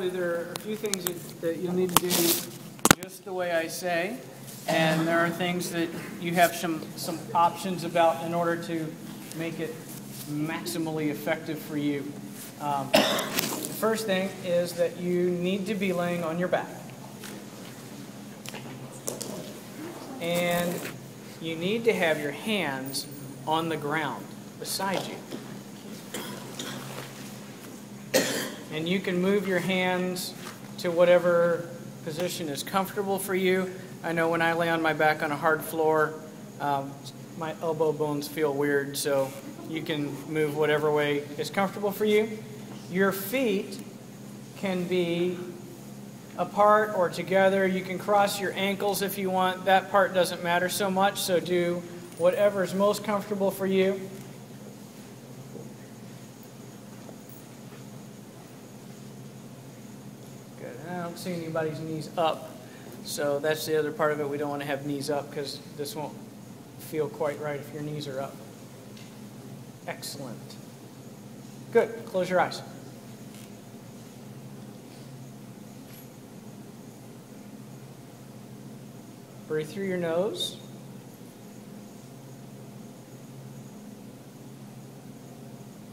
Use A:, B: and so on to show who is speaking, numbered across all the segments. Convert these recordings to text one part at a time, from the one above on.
A: you, there are a few things that you'll need to do just the way I say, and there are things that you have some options about in order to make it maximally effective for you. The first thing is that you need to be laying on your back. And you need to have your hands on the ground beside you. And you can move your hands to whatever position is comfortable for you. I know when I lay on my back on a hard floor, my elbow bones feel weird, so you can move whatever way is comfortable for you. Your feet can be apart or together. You can cross your ankles if you want. That part doesn't matter so much, so do whatever is most comfortable for you. Good. I don't see anybody's knees up, so that's the other part of it. We don't want to have knees up because this won't feel quite right if your knees are up. Excellent. Good. Close your eyes. Breathe through your nose.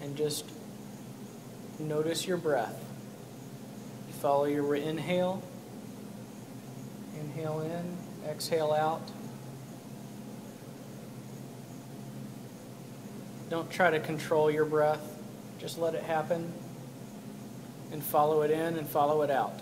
A: And just notice your breath. You follow your inhale. Inhale in, exhale out. Don't try to control your breath. Just let it happen. And follow it in and follow it out.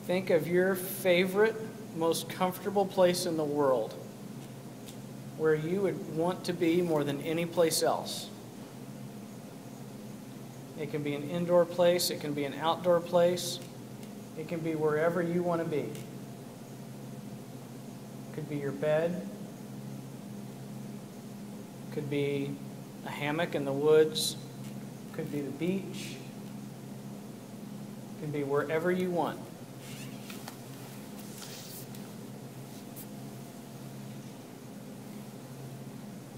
A: Think of your favorite, most comfortable place in the world where you would want to be more than any place else. It can be an indoor place, it can be an outdoor place, it can be wherever you want to be. It could be your bed, it could be a hammock in the woods, it could be the beach, it can be wherever you want.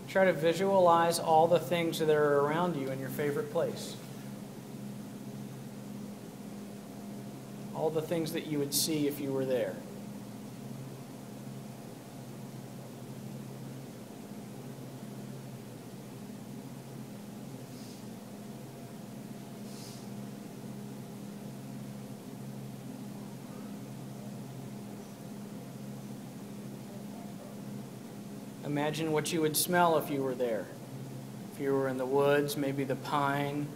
A: Try to visualize all the things that are around you in your favorite place. All the things that you would see if you were there. Imagine what you would smell if you were there. If you were in the woods, maybe the pine.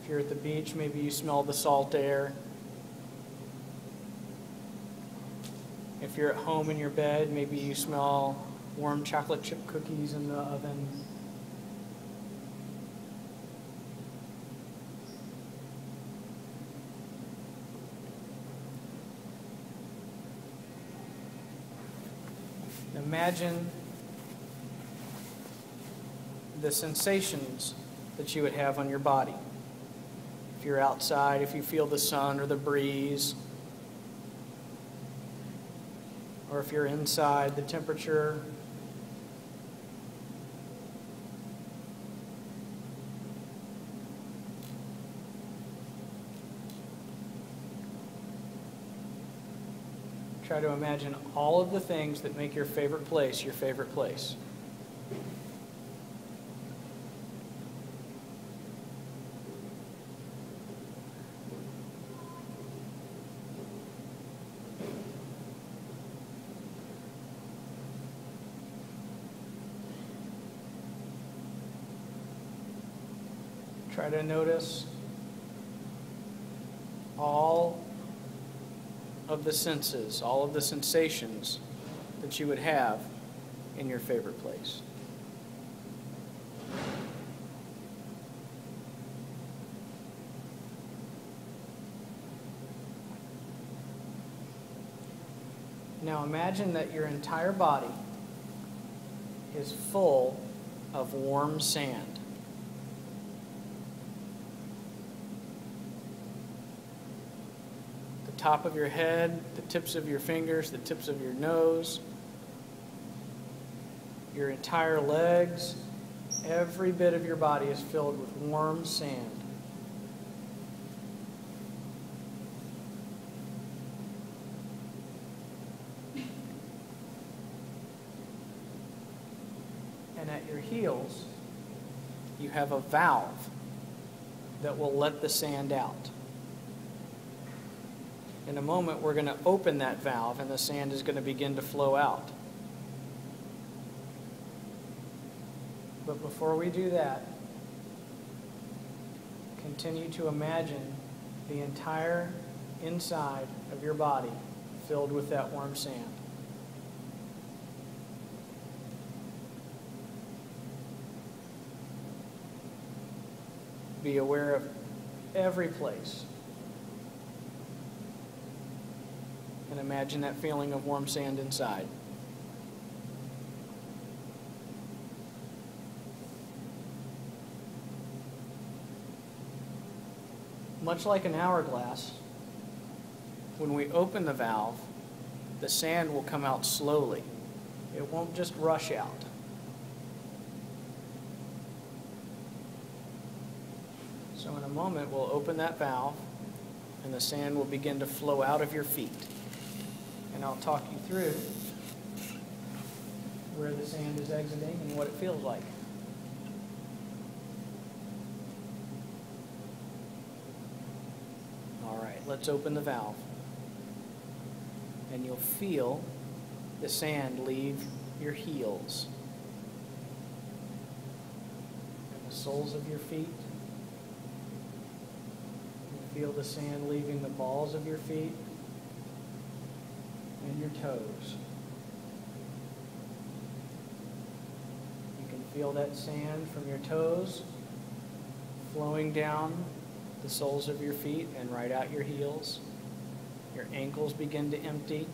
A: If you're at the beach, maybe you smell the salt air. If you're at home in your bed, maybe you smell warm chocolate chip cookies in the oven. Imagine the sensations that you would have on your body. If you're outside, if you feel the sun or the breeze, or if you're inside, the temperature. Try to imagine all of the things that make your favorite place your favorite place. Try to notice all of the senses, all of the sensations that you would have in your favorite place. Now imagine that your entire body is full of warm sand. Top of your head, the tips of your fingers, the tips of your nose, your entire legs, every bit of your body is filled with warm sand. And at your heels, you have a valve that will let the sand out. In a moment, we're going to open that valve and the sand is going to begin to flow out. But before we do that, continue to imagine the entire inside of your body filled with that warm sand. Be aware of every place. And imagine that feeling of warm sand inside. Much like an hourglass, when we open the valve, the sand will come out slowly. It won't just rush out. So in a moment, we'll open that valve, and the sand will begin to flow out of your feet. And I'll talk you through where the sand is exiting and what it feels like. All right, let's open the valve. And you'll feel the sand leave your heels and the soles of your feet. Feel the sand leaving the balls of your feet and your toes. You can feel that sand from your toes flowing down the soles of your feet and right out your heels. Your ankles begin to empty.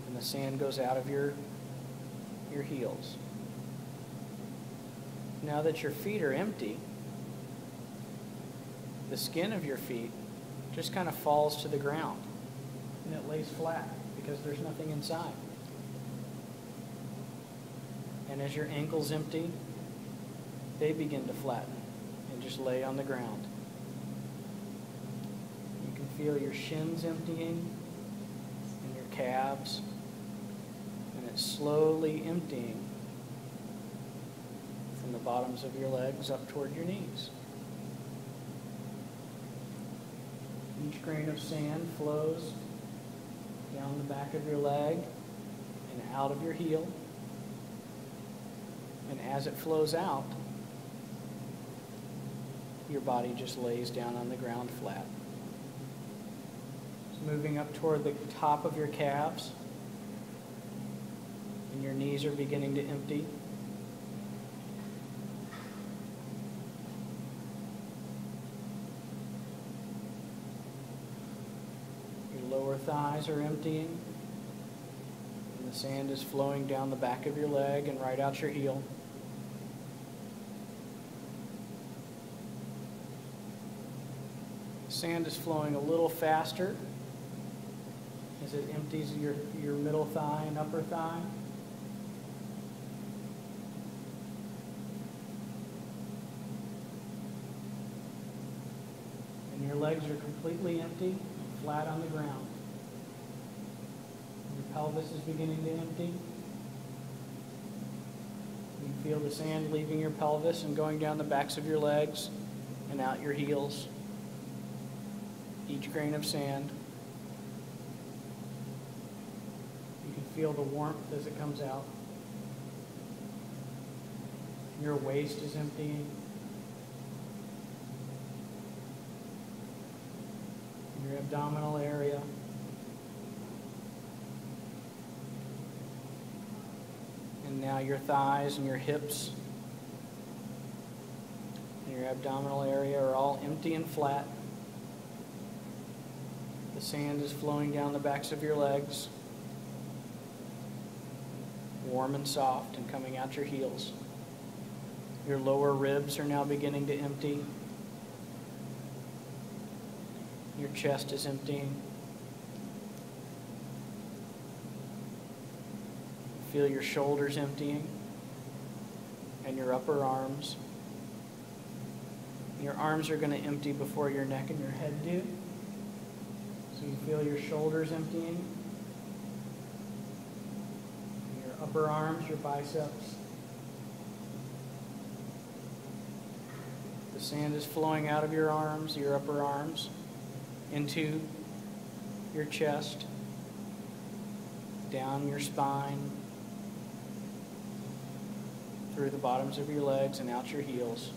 A: And the sand goes out of your heels. Now that your feet are empty, the skin of your feet just kind of falls to the ground and it lays flat because there's nothing inside. And as your ankles empty, they begin to flatten and just lay on the ground. You can feel your shins emptying and your calves, and it's slowly emptying from the bottoms of your legs up toward your knees. Each grain of sand flows down the back of your leg and out of your heel. And as it flows out, your body just lays down on the ground flat. It's moving up toward the top of your calves, and your knees are beginning to empty. Your lower thighs are emptying, and the sand is flowing down the back of your leg and right out your heel. Sand is flowing a little faster as it empties your middle thigh and upper thigh. And your legs are completely empty, flat on the ground. Your pelvis is beginning to empty. You feel the sand leaving your pelvis and going down the backs of your legs and out your heels. Each grain of sand. You can feel the warmth as it comes out. Your waist is emptying. Your abdominal area. And now your thighs and your hips and your abdominal area are all empty and flat. The sand is flowing down the backs of your legs, warm and soft, and coming out your heels. Your lower ribs are now beginning to empty. Your chest is emptying. feel your shoulders emptying and your upper arms. Your arms are going to empty before your neck and your head do. So you feel your shoulders emptying, your upper arms, your biceps. The sand is flowing out of your arms, your upper arms, into your chest, down your spine, through the bottoms of your legs and out your heels.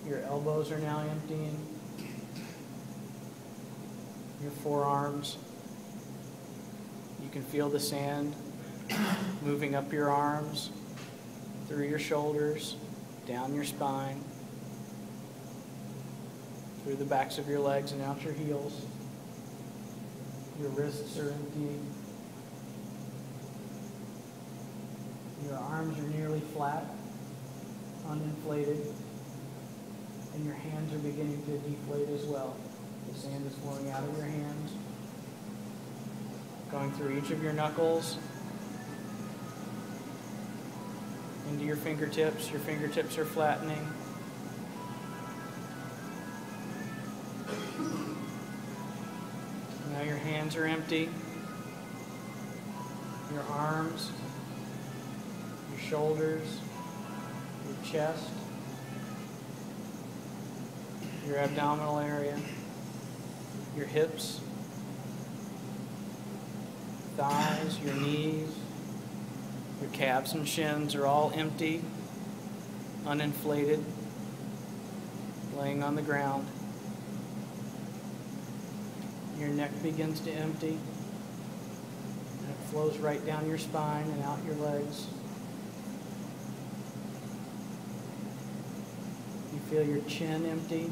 A: Your elbows are now emptying. Your forearms. You can feel the sand moving up your arms, through your shoulders, down your spine, through the backs of your legs and out your heels. Your wrists are emptying. Your arms are nearly flat, uninflated. And your hands are beginning to deflate as well. The sand is flowing out of your hands, going through each of your knuckles, into your fingertips. Your fingertips are flattening. Now your hands are empty. Your arms, your shoulders, your chest, your abdominal area, your hips, thighs, your knees, your calves and shins are all empty, uninflated, laying on the ground. Your neck begins to empty, and it flows right down your spine and out your legs. You feel your chin empty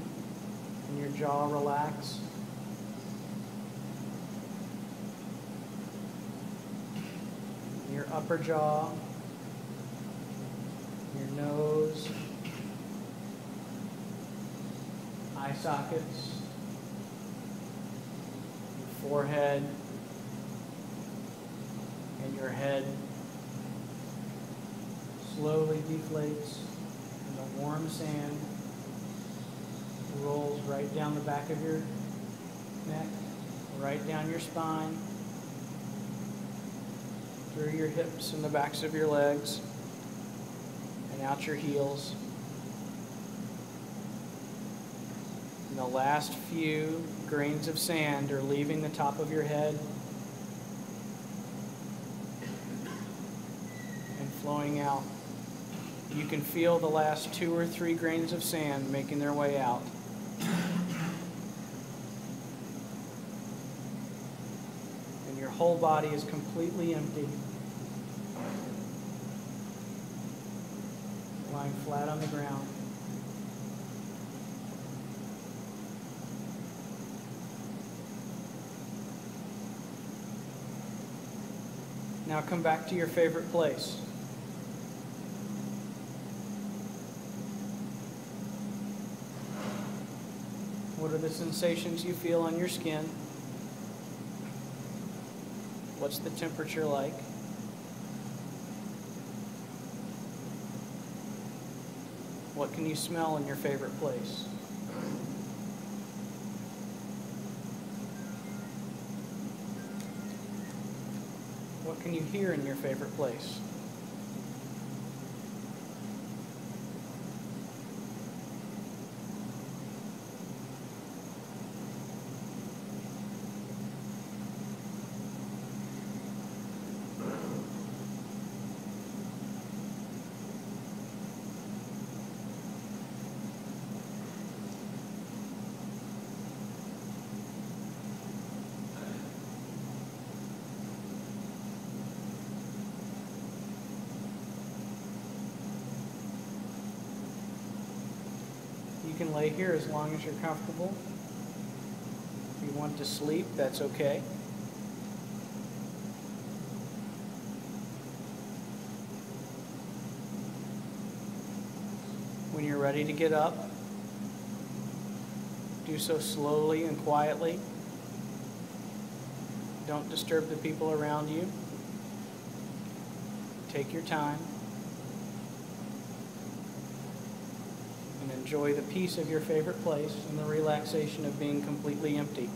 A: and your jaw relax. Your upper jaw, your nose, eye sockets, your forehead, and your head slowly deflates, and the warm sand rolls right down the back of your neck, right down your spine, through your hips and the backs of your legs, and out your heels. And the last few grains of sand are leaving the top of your head and flowing out. You can feel the last 2 or 3 grains of sand making their way out. And your whole body is completely empty, lying flat on the ground. Now come back to your favorite place. What are the sensations you feel on your skin? What's the temperature like? What can you smell in your favorite place? What can you hear in your favorite place? You can lay here as long as you're comfortable. If you want to sleep, that's okay. When you're ready to get up, do so slowly and quietly. Don't disturb the people around you. Take your time and enjoy the peace of your favorite place and the relaxation of being completely empty.